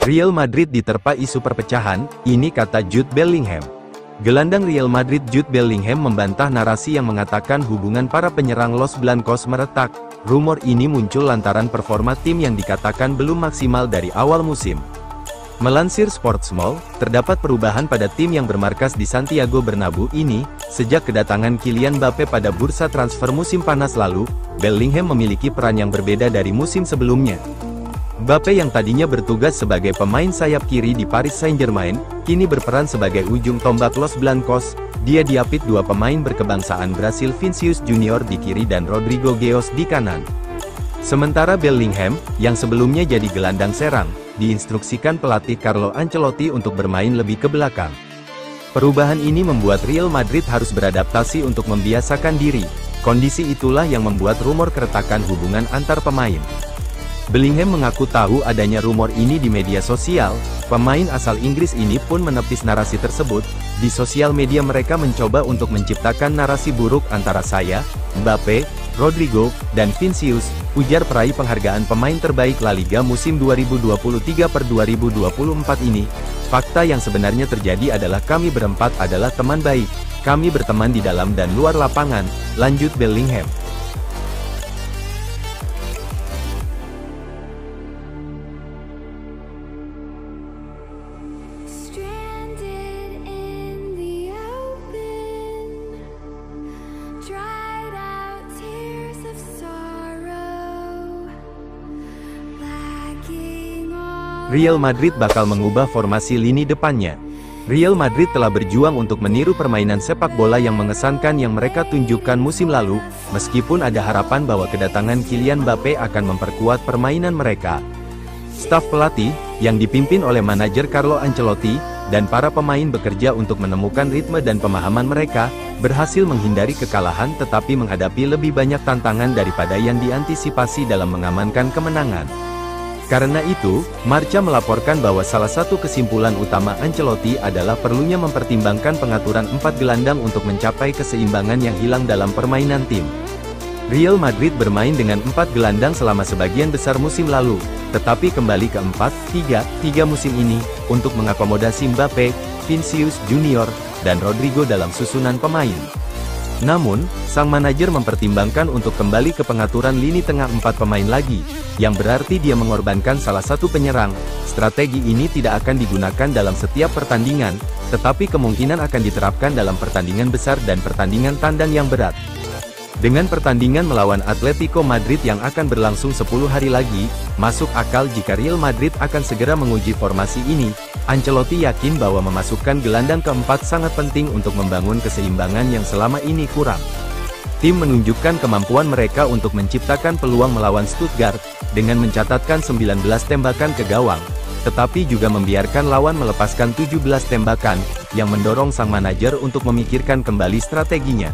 Real Madrid diterpa isu perpecahan, ini kata Jude Bellingham. Gelandang Real Madrid Jude Bellingham membantah narasi yang mengatakan hubungan para penyerang Los Blancos meretak. Rumor ini muncul lantaran performa tim yang dikatakan belum maksimal dari awal musim. Melansir Sportsmall, terdapat perubahan pada tim yang bermarkas di Santiago Bernabeu ini, sejak kedatangan Kylian Mbappe pada bursa transfer musim panas lalu. Bellingham memiliki peran yang berbeda dari musim sebelumnya. Mbappe yang tadinya bertugas sebagai pemain sayap kiri di Paris Saint-Germain, kini berperan sebagai ujung tombak Los Blancos. Dia diapit dua pemain berkebangsaan Brasil, Vinicius Junior di kiri dan Rodrigo Goes di kanan. Sementara Bellingham, yang sebelumnya jadi gelandang serang, diinstruksikan pelatih Carlo Ancelotti untuk bermain lebih ke belakang. Perubahan ini membuat Real Madrid harus beradaptasi untuk membiasakan diri. Kondisi itulah yang membuat rumor keretakan hubungan antar pemain. Bellingham mengaku tahu adanya rumor ini di media sosial. Pemain asal Inggris ini pun menepis narasi tersebut. Di sosial media mereka mencoba untuk menciptakan narasi buruk antara saya, Mbappe, Rodrigo, dan Vinicius, ujar peraih penghargaan pemain terbaik La Liga musim 2023/2024 ini. Fakta yang sebenarnya terjadi adalah kami berempat adalah teman baik. Kami berteman di dalam dan luar lapangan, lanjut Bellingham. Real Madrid bakal mengubah formasi lini depannya. Real Madrid telah berjuang untuk meniru permainan sepak bola yang mengesankan yang mereka tunjukkan musim lalu, meskipun ada harapan bahwa kedatangan Kylian Mbappe akan memperkuat permainan mereka. Staf pelatih, yang dipimpin oleh manajer Carlo Ancelotti, dan para pemain bekerja untuk menemukan ritme dan pemahaman mereka, berhasil menghindari kekalahan tetapi menghadapi lebih banyak tantangan daripada yang diantisipasi dalam mengamankan kemenangan. Karena itu, Marca melaporkan bahwa salah satu kesimpulan utama Ancelotti adalah perlunya mempertimbangkan pengaturan 4 gelandang untuk mencapai keseimbangan yang hilang dalam permainan tim. Real Madrid bermain dengan 4 gelandang selama sebagian besar musim lalu, tetapi kembali ke 4-3-3 musim ini, untuk mengakomodasi Mbappe, Vinicius Junior, dan Rodrigo dalam susunan pemain. Namun, sang manajer mempertimbangkan untuk kembali ke pengaturan lini tengah 4 pemain lagi, yang berarti dia mengorbankan salah satu penyerang. Strategi ini tidak akan digunakan dalam setiap pertandingan, tetapi kemungkinan akan diterapkan dalam pertandingan besar dan pertandingan tandang yang berat. Dengan pertandingan melawan Atletico Madrid yang akan berlangsung 10 hari lagi, masuk akal jika Real Madrid akan segera menguji formasi ini. Ancelotti yakin bahwa memasukkan gelandang keempat sangat penting untuk membangun keseimbangan yang selama ini kurang. Tim menunjukkan kemampuan mereka untuk menciptakan peluang melawan Stuttgart, dengan mencatatkan 19 tembakan ke gawang, tetapi juga membiarkan lawan melepaskan 17 tembakan, yang mendorong sang manajer untuk memikirkan kembali strateginya.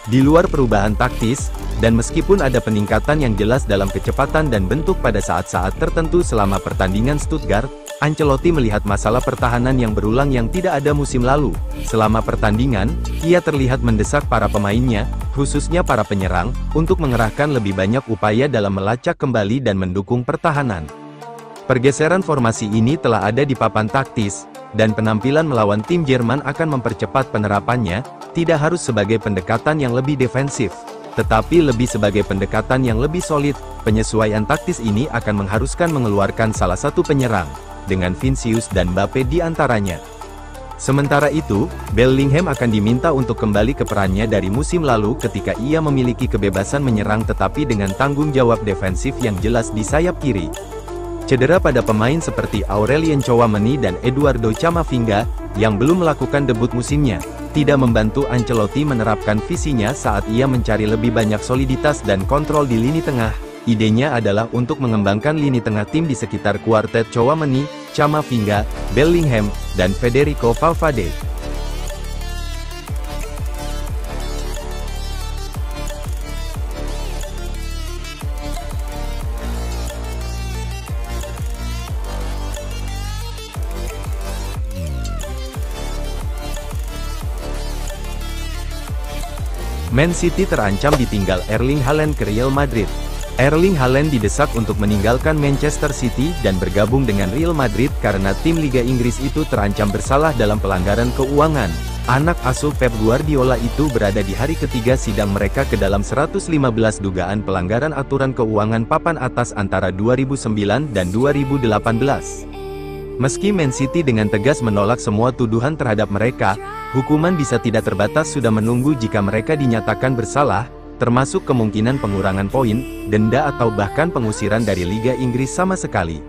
Di luar perubahan taktis, dan meskipun ada peningkatan yang jelas dalam kecepatan dan bentuk pada saat-saat tertentu selama pertandingan Stuttgart, Ancelotti melihat masalah pertahanan yang berulang yang tidak ada musim lalu. Selama pertandingan, ia terlihat mendesak para pemainnya, khususnya para penyerang, untuk mengerahkan lebih banyak upaya dalam melacak kembali dan mendukung pertahanan. Pergeseran formasi ini telah ada di papan taktis, dan penampilan melawan tim Jerman akan mempercepat penerapannya, tidak harus sebagai pendekatan yang lebih defensif, tetapi lebih sebagai pendekatan yang lebih solid. Penyesuaian taktis ini akan mengharuskan mengeluarkan salah satu penyerang, dengan Vinicius dan Mbappe di antaranya. Sementara itu, Bellingham akan diminta untuk kembali ke perannya dari musim lalu ketika ia memiliki kebebasan menyerang tetapi dengan tanggung jawab defensif yang jelas di sayap kiri. Cedera pada pemain seperti Aurelien Tchouaméni dan Eduardo Camavinga, yang belum melakukan debut musimnya, tidak membantu Ancelotti menerapkan visinya saat ia mencari lebih banyak soliditas dan kontrol di lini tengah. Idenya adalah untuk mengembangkan lini tengah tim di sekitar kuartet Tchouaméni, Camavinga, Bellingham, dan Federico Valverde. Man City terancam ditinggal Erling Haaland ke Real Madrid. Erling Haaland didesak untuk meninggalkan Manchester City dan bergabung dengan Real Madrid karena tim Liga Inggris itu terancam bersalah dalam pelanggaran keuangan. Anak asuh Pep Guardiola itu berada di hari ketiga sidang mereka ke dalam 115 dugaan pelanggaran aturan keuangan papan atas antara 2009 dan 2018. Meski Man City dengan tegas menolak semua tuduhan terhadap mereka, hukuman bisa tidak terbatas sudah menunggu jika mereka dinyatakan bersalah, termasuk kemungkinan pengurangan poin, denda atau bahkan pengusiran dari Liga Inggris sama sekali.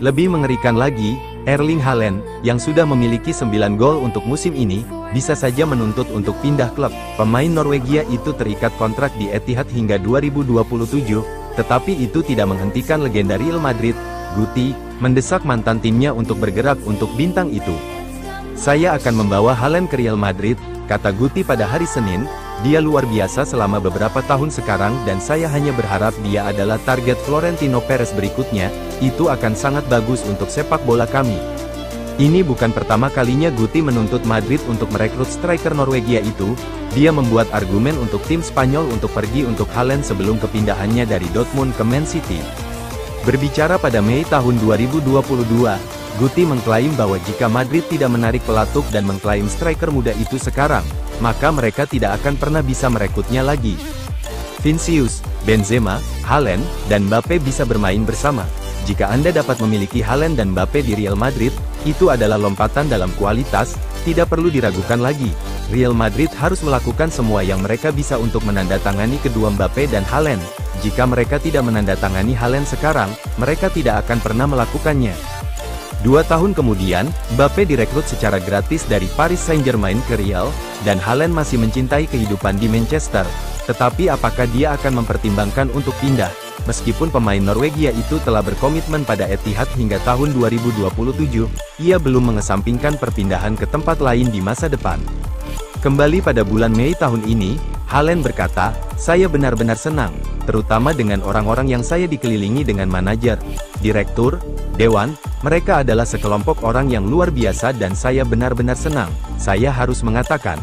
Lebih mengerikan lagi, Erling Haaland, yang sudah memiliki 9 gol untuk musim ini, bisa saja menuntut untuk pindah klub. Pemain Norwegia itu terikat kontrak di Etihad hingga 2027, tetapi itu tidak menghentikan legenda Real Madrid, Guti, mendesak mantan timnya untuk bergerak untuk bintang itu. "Saya akan membawa Haaland ke Real Madrid," kata Guti pada hari Senin. "Dia luar biasa selama beberapa tahun sekarang dan saya hanya berharap dia adalah target Florentino Perez berikutnya, itu akan sangat bagus untuk sepak bola kami." Ini bukan pertama kalinya Guti menuntut Madrid untuk merekrut striker Norwegia itu. Dia membuat argumen untuk tim Spanyol untuk pergi untuk Haaland sebelum kepindahannya dari Dortmund ke Man City. Berbicara pada Mei tahun 2022, Guti mengklaim bahwa jika Madrid tidak menarik pelatuk dan mengklaim striker muda itu sekarang, maka mereka tidak akan pernah bisa merekrutnya lagi. Vinicius, Benzema, Haaland, dan Mbappe bisa bermain bersama. Jika Anda dapat memiliki Haaland dan Mbappe di Real Madrid, itu adalah lompatan dalam kualitas, tidak perlu diragukan lagi. Real Madrid harus melakukan semua yang mereka bisa untuk menandatangani kedua Mbappe dan Haaland. Jika mereka tidak menandatangani Haaland sekarang, mereka tidak akan pernah melakukannya. 2 tahun kemudian, Mbappe direkrut secara gratis dari Paris Saint-Germain ke Real, dan Haaland masih mencintai kehidupan di Manchester. Tetapi apakah dia akan mempertimbangkan untuk pindah? Meskipun pemain Norwegia itu telah berkomitmen pada Etihad hingga tahun 2027, ia belum mengesampingkan perpindahan ke tempat lain di masa depan. Kembali pada bulan Mei tahun ini, Haaland berkata, "Saya benar-benar senang, terutama dengan orang-orang yang saya dikelilingi dengan manajer, direktur, dewan, mereka adalah sekelompok orang yang luar biasa dan saya benar-benar senang. Saya harus mengatakan,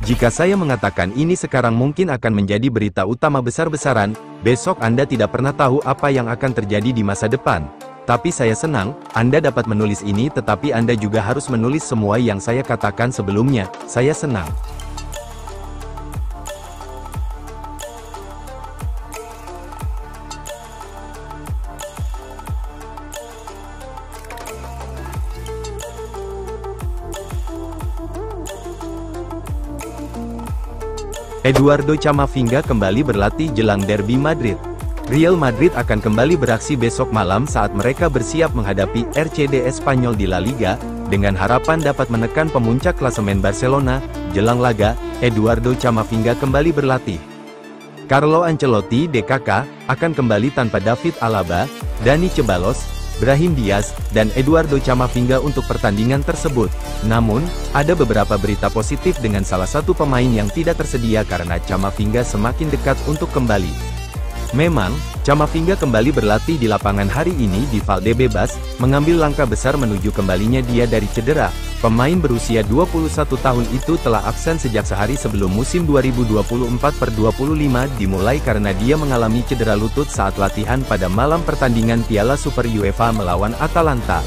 jika saya mengatakan ini sekarang mungkin akan menjadi berita utama besar-besaran, besok Anda tidak pernah tahu apa yang akan terjadi di masa depan. Tapi saya senang, Anda dapat menulis ini tetapi Anda juga harus menulis semua yang saya katakan sebelumnya, saya senang." Eduardo Camavinga kembali berlatih jelang derby Madrid. Real Madrid akan kembali beraksi besok malam saat mereka bersiap menghadapi RCD Espanyol di La Liga, dengan harapan dapat menekan pemuncak klasemen Barcelona. Jelang laga, Eduardo Camavinga kembali berlatih. Carlo Ancelotti DKK akan kembali tanpa David Alaba, Dani Ceballos, Brahim Diaz, dan Eduardo Camavinga untuk pertandingan tersebut. Namun, ada beberapa berita positif dengan salah satu pemain yang tidak tersedia karena Camavinga semakin dekat untuk kembali. Memang, Camavinga kembali berlatih di lapangan hari ini di Valdebebas, mengambil langkah besar menuju kembalinya dia dari cedera. Pemain berusia 21 tahun itu telah absen sejak sehari sebelum musim 2024/25 dimulai karena dia mengalami cedera lutut saat latihan pada malam pertandingan Piala Super UEFA melawan Atalanta.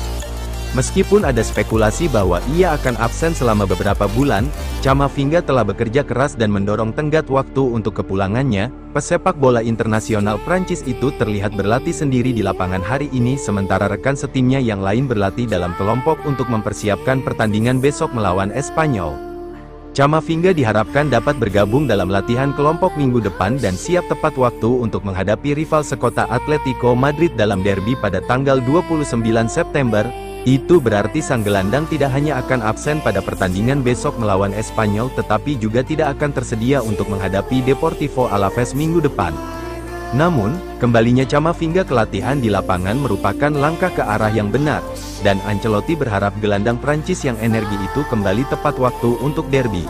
Meskipun ada spekulasi bahwa ia akan absen selama beberapa bulan, Camavinga telah bekerja keras dan mendorong tenggat waktu untuk kepulangannya. Pesepak bola internasional Prancis itu terlihat berlatih sendiri di lapangan hari ini sementara rekan setimnya yang lain berlatih dalam kelompok untuk mempersiapkan pertandingan besok melawan Espanyol. Camavinga diharapkan dapat bergabung dalam latihan kelompok minggu depan dan siap tepat waktu untuk menghadapi rival sekota Atletico Madrid dalam derby pada tanggal 29 September. Itu berarti sang gelandang tidak hanya akan absen pada pertandingan besok melawan Espanyol tetapi juga tidak akan tersedia untuk menghadapi Deportivo Alaves minggu depan. Namun, kembalinya Camavinga ke latihan di lapangan merupakan langkah ke arah yang benar, dan Ancelotti berharap gelandang Prancis yang energi itu kembali tepat waktu untuk derby.